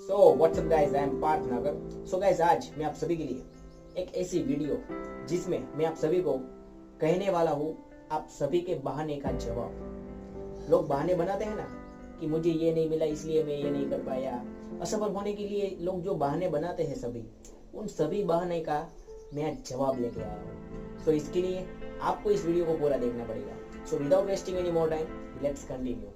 So what's up guys, I am Parth Nagar. So guys, आज मैं आप सभी के लिए एक ऐसी वीडियो जिसमें मैं आप सभी को कहने वाला हूँ आप सभी के बहाने का जवाब। लोग बहाने बनाते हैं ना कि मुझे ये नहीं मिला इसलिए मैं ये नहीं कर पाया। असफल होने के लिए लोग जो बहाने बनाते हैं सभी, उन सभी बहाने का मैं आज जवाब लेके आया हूँ। सो इसके लिए आपको इस वीडियो को पूरा देखना पड़ेगा। So without wasting any more time, let's continue.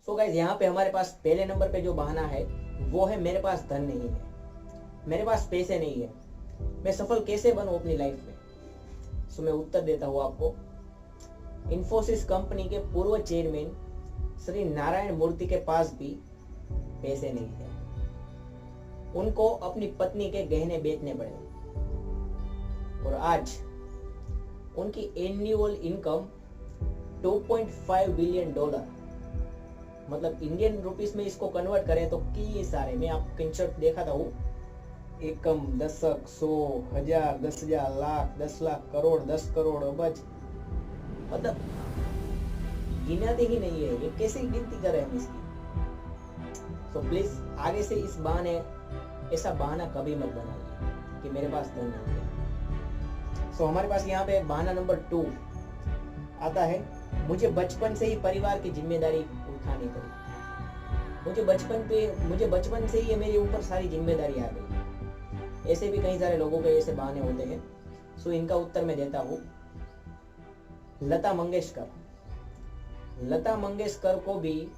So guys, यहाँ पे हमारे पास पहले नंबर पे जो बहाना है वो है मेरे पास धन नहीं है, मेरे पास पैसे नहीं है, मैं सफल कैसे बनूं अपनी लाइफ में। सो मैं उत्तर देता हूँ आपको। इंफोसिस कंपनी के पूर्व चेयरमैन श्री नारायण मूर्ति के पास भी पैसे नहीं है। उनको अपनी पत्नी के गहने बेचने पड़े और आज उनकी एनुअल इनकम 2.5 बिलियन डॉलर, मतलब इंडियन रुपीस में इसको कन्वर्ट करें तो की सारे, मैं आपको स्क्रीनशॉट दिखाता हूँ। एकम, दशक, 100, 1000, 10,000, लाख, 10 लाख, करोड़, 10 करोड़, अबज, मतलब गिनाते ही नहीं है। ये कैसे गिनती करें हम इसकी। तो प्लीज आगे से इस बहाने, ऐसा बहाना कभी मत बनाइए कि मेरे पास धन नहीं है। सो हमारे पास यहाँ पे बहाना नंबर 2 आता है। मुझे बचपन से ही परिवार की जिम्मेदारी उठानी पड़ी। मुझे बचपन से ही मेरे ऊपर सारी जिम्मेदारी आ गई। ऐसे भी कई सारे लोगों के ऐसे बहाने होते हैं। सो इनका उत्तर मैं देता हूँ। लता मंगेशकर को भी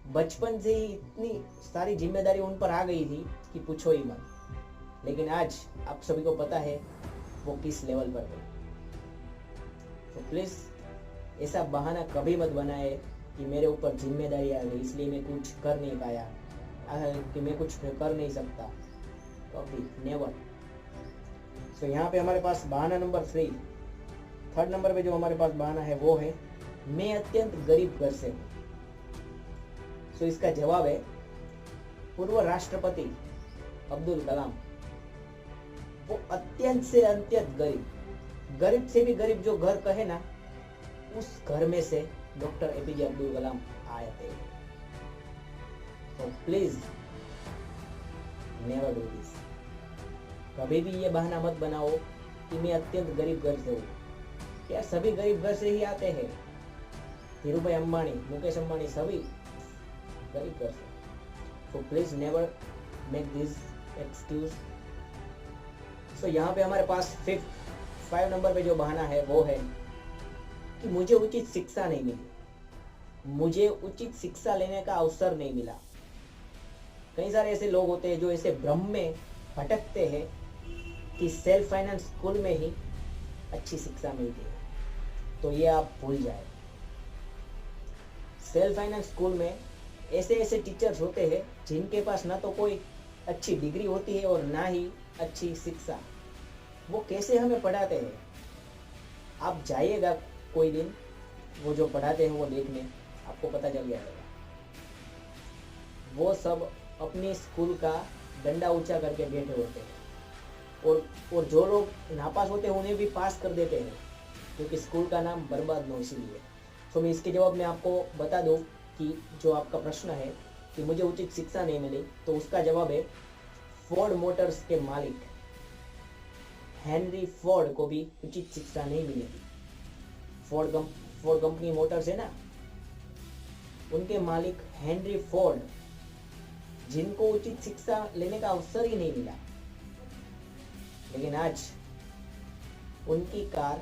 बचपन से ही इतनी सारी जिम्मेदारी उन पर आ गई थी कि पूछो ही मत। लेकिन आज आप सभी को पता है वो किस लेवल पर है। तो प्लीज ऐसा बहाना कभी मत बनाए कि मेरे ऊपर जिम्मेदारी आ गई इसलिए मैं कुछ कर नहीं पाया, कि मैं कुछ कर नहीं सकता। कभी नेवर। सो यहाँ पे हमारे पास बहाना नंबर 3, थर्ड नंबर पे जो हमारे पास बहाना है वो है मैं अत्यंत गरीब घर से हूँ। सो इसका जवाब है पूर्व राष्ट्रपति अब्दुल कलाम। वो अत्यंत से अत्यंत गरीब से भी गरीब जो घर कहे ना, उस घर में से डॉक्टर एपीजे अब्दुल कलाम आए थे। तो प्लीज नेवर डू दिस। कभी भी ये बहाना मत बनाओ कि मैं अत्यंत गरीब घर से हूँ। क्या सभी गरीब घर से ही आते हैं? धीरूभाई अंबानी, मुकेश अंबानी सभी गरीब घर से। तो please never make this excuse. So यहाँ पे हमारे पास 5 नंबर पे जो बहाना है वो है कि मुझे उचित शिक्षा नहीं मिली, मुझे उचित शिक्षा लेने का अवसर नहीं मिला। कई सारे ऐसे लोग होते हैं जो ऐसे भ्रम में भटकते हैं कि सेल्फ फाइनेंस स्कूल में ही अच्छी शिक्षा मिलती है। तो ये आप भूल जाए। सेल्फ फाइनेंस स्कूल में ऐसे टीचर्स होते हैं जिनके पास ना तो कोई अच्छी डिग्री होती है और ना ही अच्छी शिक्षा। वो कैसे हमें पढ़ाते हैं, आप जाइएगा कोई दिन, वो जो पढ़ाते हैं वो देखने, आपको पता चल जाएगा। वो सब अपनी स्कूल का डंडा ऊंचा करके बैठे होते हैं और जो लोग नापास होते हैं उन्हें भी पास कर देते हैं, क्योंकि स्कूल का नाम बर्बाद न हो इसलिए। तो मैं इसके जवाब में आपको बता दूं कि जो आपका प्रश्न है कि मुझे उचित शिक्षा नहीं मिली, तो उसका जवाब है फोर्ड मोटर्स के मालिक हेनरी फोर्ड को भी उचित शिक्षा नहीं मिली थी। फोर्ड कंपनी मोटर्स है ना, उनके मालिक हेनरी फोर्ड, जिनको उचित शिक्षा लेने का अवसर ही नहीं मिला, लेकिन आज उनकी कार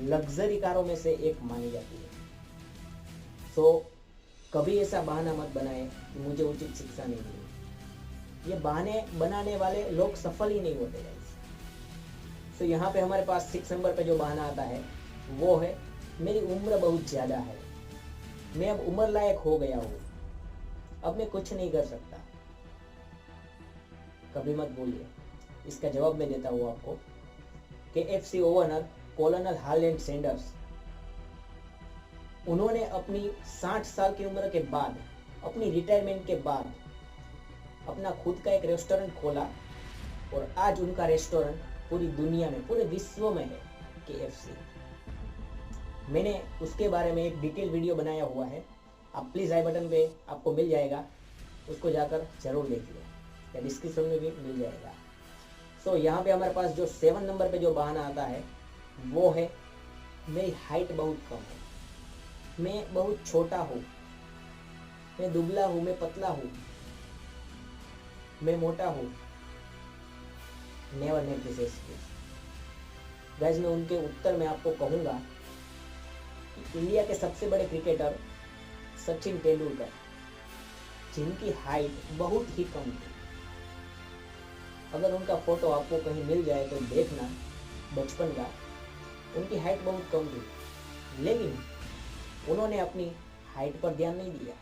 लग्जरी कारों में से एक मानी जाती है। सो कभी ऐसा बहाना मत बनाए कि मुझे उचित शिक्षा नहीं मिली। ये बहाने बनाने वाले लोग सफल ही नहीं होते गाइस। सो यहाँ पे हमारे पास 6 नंबर पे जो बहाना आता है वो है मेरी उम्र बहुत ज्यादा है, मैं अब उम्र लायक हो गया हूँ, अब मैं कुछ नहीं कर सकता। कभी मत बोलिए। इसका जवाब मैं देता हूँ आपको। KFC owner colonel Harland Sanders उन्होंने अपनी 60 साल की उम्र के बाद, अपनी रिटायरमेंट के बाद अपना खुद का एक रेस्टोरेंट खोला और आज उनका रेस्टोरेंट पूरी दुनिया में, पूरे विश्व में है, KFC। मैंने उसके बारे में एक डिटेल वीडियो बनाया हुआ है, आप प्लीज़ आई बटन पे आपको मिल जाएगा, उसको जाकर जरूर देखिए, या डिस्क्रिप्शन में भी मिल जाएगा। सो यहाँ पे हमारे पास जो 7 नंबर पे जो बहाना आता है वो है मेरी हाइट बहुत कम है, मैं बहुत छोटा हूँ, मैं दुबला हूँ, मैं पतला हूँ, मैं मोटा हूँ। Never make this excuse. Guys, मैं उनके उत्तर में आपको कहूँगा कि इंडिया के सबसे बड़े क्रिकेटर सचिन तेंदुलकर, जिनकी हाइट बहुत ही कम थी, अगर उनका फोटो आपको कहीं मिल जाए तो देखना, बचपन का, उनकी हाइट बहुत कम थी, लेकिन उन्होंने अपनी हाइट पर ध्यान नहीं दिया,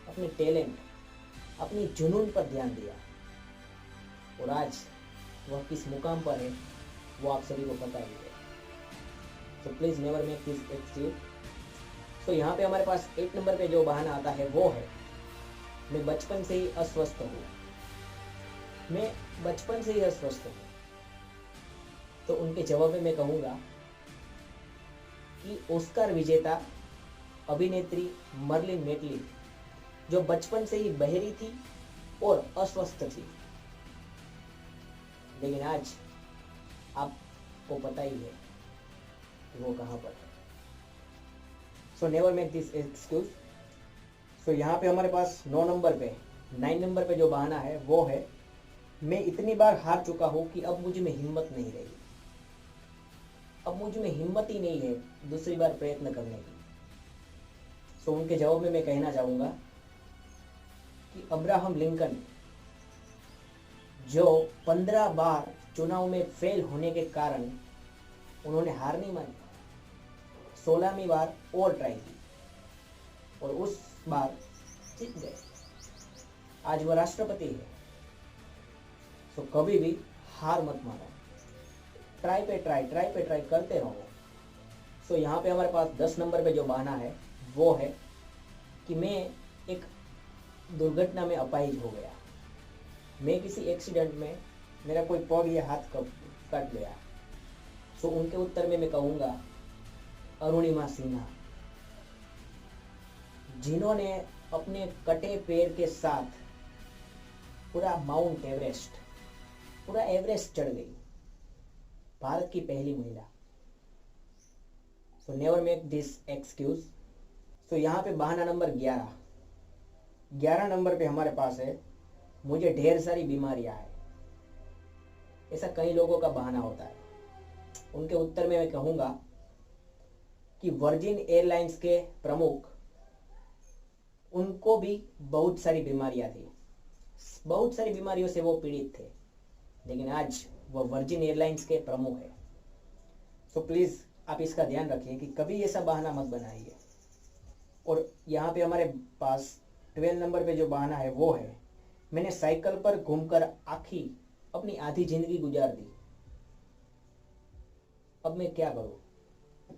अपने टैलेंट, अपनी जुनून पर ध्यान दिया, और आज वह किस मुकाम पर है वो आप सभी को पता ही है। So please never make this excuse. So यहाँ पे हमारे पास 8 नंबर पे जो बहाना आता है वो है मैं बचपन से ही अस्वस्थ हूँ, मैं बचपन से ही अस्वस्थ हूँ। तो उनके जवाब में मैं कहूँगा कि ऑस्कर विजेता अभिनेत्री मर्लिन मैटली जो बचपन से ही बहरी थी और अस्वस्थ थी, लेकिन आज आपको पता ही है कि वो कहाँ पर है। So never make this excuse. So यहाँ पे हमारे पास 9 नंबर पे जो बहाना है वो है मैं इतनी बार हार चुका हूँ कि अब मुझ में हिम्मत नहीं रही, अब मुझ में हिम्मत ही नहीं है दूसरी बार प्रयत्न करने की। सो उनके जवाब में मैं कहना चाहूँगा कि अब्राहम लिंकन, जो 15 बार चुनाव में फेल होने के कारण उन्होंने हार नहीं मानी, 16वीं बार और ट्राई की और उस बार जीत गए, आज वो राष्ट्रपति है। सो कभी भी हार मत मानो, ट्राई पे ट्राई करते रहो। सो यहाँ पे हमारे पास 10 नंबर पे जो बहाना है वो है कि मैं एक दुर्घटना में अपाहिज हो गया, मैं किसी एक्सीडेंट में, मेरा कोई पग या हाथ कट गया। सो उनके उत्तर में मैं कहूँगा अरुणिमा सिन्हा, जिन्होंने अपने कटे पैर के साथ पूरा माउंट एवरेस्ट, पूरा एवरेस्ट चढ़ गई, भारत की पहली महिला। So never make this excuse. So यहाँ पे बहाना नंबर 11 नंबर पे हमारे पास है मुझे ढेर सारी बीमारियां हैं। ऐसा कई लोगों का बहाना होता है। उनके उत्तर में मैं कहूँगा कि वर्जिन एयरलाइंस के प्रमुख, उनको भी बहुत सारी बीमारियां थी, बहुत सारी बीमारियों से वो पीड़ित थे, लेकिन आज वह वर्जिन एयरलाइंस के प्रमुख है। सो प्लीज़ आप इसका ध्यान रखिए कि कभी ऐसा बहाना मत बनाइए। और यहाँ पे हमारे पास 12 नंबर पे जो बहाना है वो है मैंने साइकिल पर घूमकर अपनी आधी जिंदगी गुजार दी, अब मैं क्या करूं।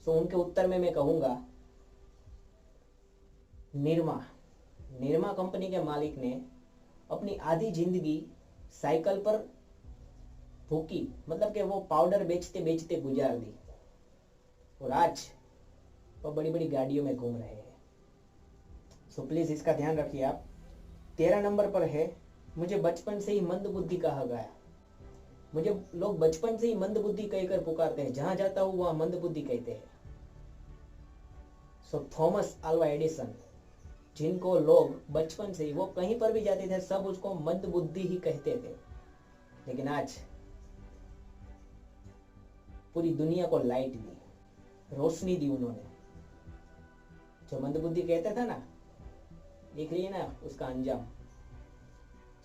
सो उनके उत्तर में मैं कहूंगा निरमा कंपनी के मालिक ने अपनी आधी जिंदगी साइकिल पर भूखी, मतलब कि वो पाउडर बेचते बेचते गुजार दी, और आज वो बड़ी बड़ी गाड़ियों में घूम रहे हैं। सो प्लीज इसका ध्यान रखिए आप। 13 नंबर पर है मुझे बचपन से ही मंद बुद्धि कहा गया, मुझे लोग बचपन से ही मंद बुद्धि कहकर पुकारते हैं, जहां जाता हूं वहां मंद बुद्धि कहते हैं। सो थॉमस अल्वा एडिसन, जिनको लोग बचपन से ही, वो कहीं पर भी जाते थे सब उसको मंद बुद्धि ही कहते थे, लेकिन आज पूरी दुनिया को लाइट दी, रोशनी दी उन्होंने। जो मंद बुद्धि कहते थे ना, देख रही है ना उसका अंजाम।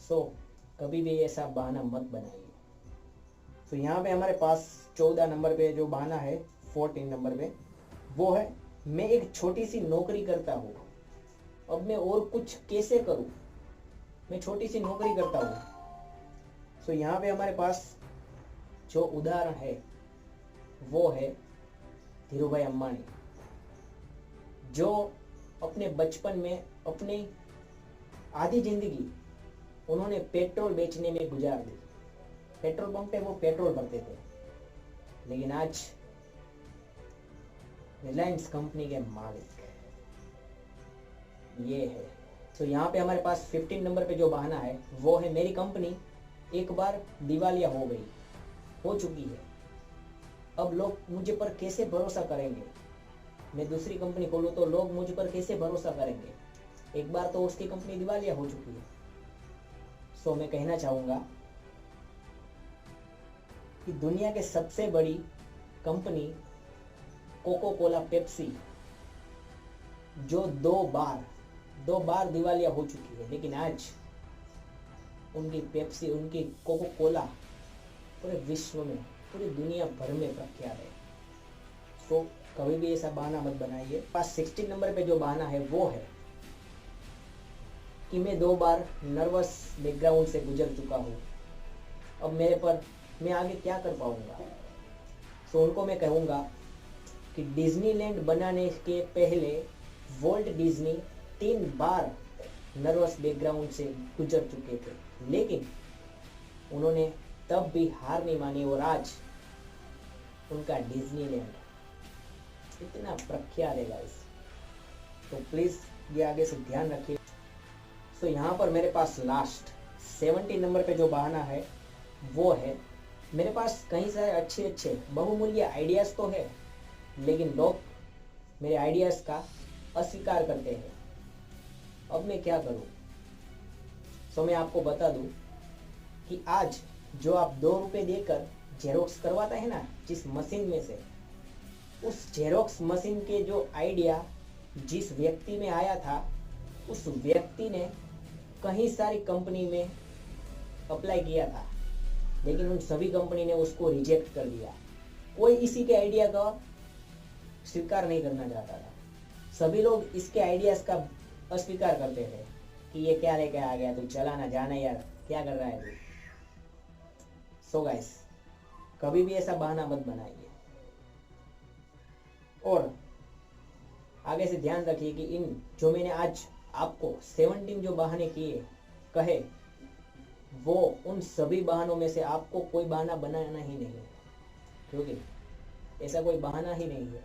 सो कभी भी ऐसा बहाना मत बनाइए। तो यहाँ पे हमारे पास 14 नंबर पे जो बहाना है, 14 नंबर पे, वो है मैं एक छोटी सी नौकरी करता हूँ, अब मैं और कुछ कैसे करूँ, मैं छोटी सी नौकरी करता हूँ। सो यहाँ पे हमारे पास जो उदाहरण है वो है धीरूभाई अंबानी। जो अपने बचपन में अपनी आधी जिंदगी उन्होंने पेट्रोल बेचने में गुजार दी। पेट्रोल पंप पे वो पेट्रोल भरते थे, लेकिन आज रिलायंस कंपनी के मालिक ये है। तो यहाँ पे हमारे पास 15 नंबर पे जो बहाना है वो है मेरी कंपनी एक बार दिवालिया हो चुकी है। अब लोग मुझे पर कैसे भरोसा करेंगे? मैं दूसरी कंपनी खोलूँ तो लोग मुझ पर कैसे भरोसा करेंगे? एक बार तो उसकी कंपनी दिवालिया हो चुकी है। सो मैं कहना चाहूँगा कि दुनिया के सबसे बड़ी कंपनी कोको कोला पेप्सी, जो दो बार दिवालिया हो चुकी है, लेकिन आज उनकी पेप्सी, उनकी कोको कोला पूरे विश्व में, पूरी दुनिया भर में प्रख्यात है। तो कभी भी ऐसा बहाना मत बनाइए। पास 16 नंबर पे जो बहाना है वो है कि मैं 2 बार नर्वस बैकग्राउंड से गुजर चुका हूँ, अब मेरे पर मैं आगे क्या कर पाऊंगा। तो उनको मैं कहूँगा कि डिज्नीलैंड बनाने के पहले वॉल्ट डिज्नी 3 बार नर्वस बैकग्राउंड से गुजर चुके थे, लेकिन उन्होंने तब भी हार नहीं मानी और आज उनका डिज्नीलैंड इतना प्रख्यात है गाइस। तो प्लीज ये आगे से ध्यान रखिए। तो यहाँ पर मेरे पास लास्ट 17 नंबर पे जो बहाना है वो है मेरे पास कई सारे अच्छे बहुमूल्य आइडियाज तो है, लेकिन लोग मेरे आइडियाज का अस्वीकार करते हैं। अब मैं क्या करूं? तो मैं आपको बता दूं कि आज जो आप 2 रुपए देकर जेरोक्स करवाता है ना जिस मशीन में से, उस जेरोक्स मशीन के जो आइडिया जिस व्यक्ति में आया था, उस व्यक्ति ने कई सारी कंपनी में अप्लाई किया था, लेकिन उन सभी कंपनी ने उसको रिजेक्ट कर दिया। कोई इसी के आइडिया का स्वीकार नहीं करना चाहता था। सभी लोग इसके आइडियाज का अस्वीकार करते थे कि ये क्या लेके आ गया, तू चला ना जाना यार, क्या कर रहा है तू। सो गाइस, कभी भी ऐसा बहाना मत बनाइए और आगे से ध्यान रखिए कि इन जो मैंने आज आपको 17 जो बहाने कहे, वो उन सभी बहानों में से आपको कोई बहाना बनाना ही नहीं है, क्योंकि ऐसा कोई बहाना ही नहीं है।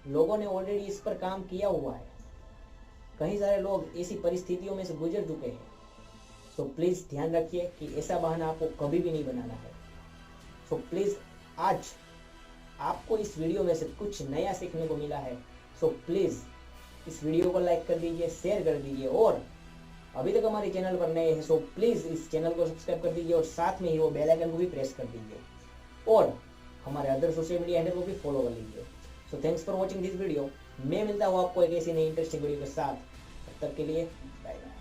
लोगों ने ऑलरेडी इस पर काम किया हुआ है। कई सारे लोग ऐसी परिस्थितियों में से गुजर चुके हैं। तो प्लीज ध्यान रखिए कि ऐसा बहाना आपको कभी भी नहीं बनाना है। तो प्लीज आज आपको इस वीडियो में से कुछ नया सीखने को मिला है, सो प्लीज इस वीडियो को लाइक कर दीजिए, शेयर कर दीजिए, और अभी तक हमारे चैनल पर नए हैं सो प्लीज इस चैनल को सब्सक्राइब कर दीजिए और साथ में ही वो बेल आइकन को भी प्रेस कर दीजिए और हमारे अदर सोशल मीडिया हैंडल को भी फॉलो कर लीजिए। So thanks for watching this video. मैं मिलता हूँ आपको एक ऐसी नई इंटरेस्टिंग वीडियो के साथ। तब तक के लिए बाय बाय।